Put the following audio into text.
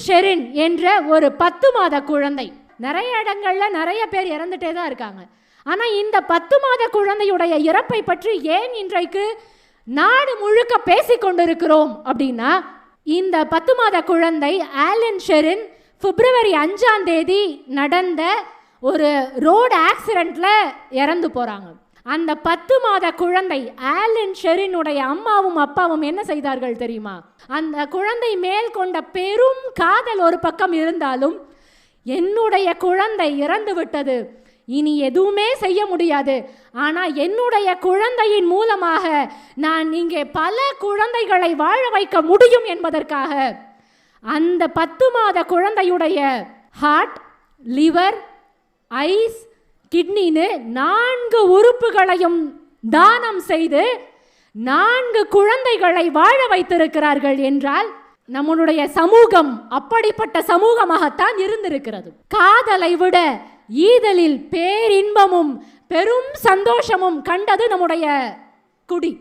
ஷெரின் என்ற ஒரு 10 மாத குழந்தை. நிறைய இடங்கள்ல நிறைய பேர் இறந்துட்டே தான் இருக்காங்க. ஆனால் இந்த 10 மாத குழந்தையுடைய இறப்பை பற்றி ஏன் இன்றைக்கு நாடு முழுக்க பேசிக்கொண்டிருக்கிறோம் அப்படின்னா, இந்த 10 மாத குழந்தை ஆலன் ஷெரின் பிப்ரவரி 5ஆம் தேதி நடந்த ஒரு ரோடு ஆக்சிடென்ட்ல இறந்து போறாங்க. அந்த 10 மாத குழந்தை ஆலன் ஷெரினுடைய அம்மாவும் அப்பாவும் என்ன செய்தார்கள் தெரியுமா? அந்த குழந்தை மேல் கொண்ட பெரும் காதல் ஒரு பக்கம் இருந்தாலும், என்னுடைய குழந்தை இறந்து விட்டது, இனி எதுவுமே செய்ய முடியாது, ஆனால் என்னுடைய குழந்தையின் மூலமாக நான் இங்கே பல குழந்தைகளை வாழ வைக்க முடியும் என்பதற்காக அந்த 10 மாத குழந்தையுடைய ஹார்ட், லிவர், ஐஸ், கிட்னின்னு 4 உறுப்புகளையும் தானம் செய்து 4 குழந்தைகளை வாழ வைத்திருக்கிறார்கள் என்றால், நம்முடைய சமூகம் அப்படிப்பட்ட சமூகமாகத்தான் இருந்திருக்கிறது. காதலை விட ஈதலில் பேரின்பமும் பெரும் சந்தோஷமும் கண்டது நம்முடைய குடி.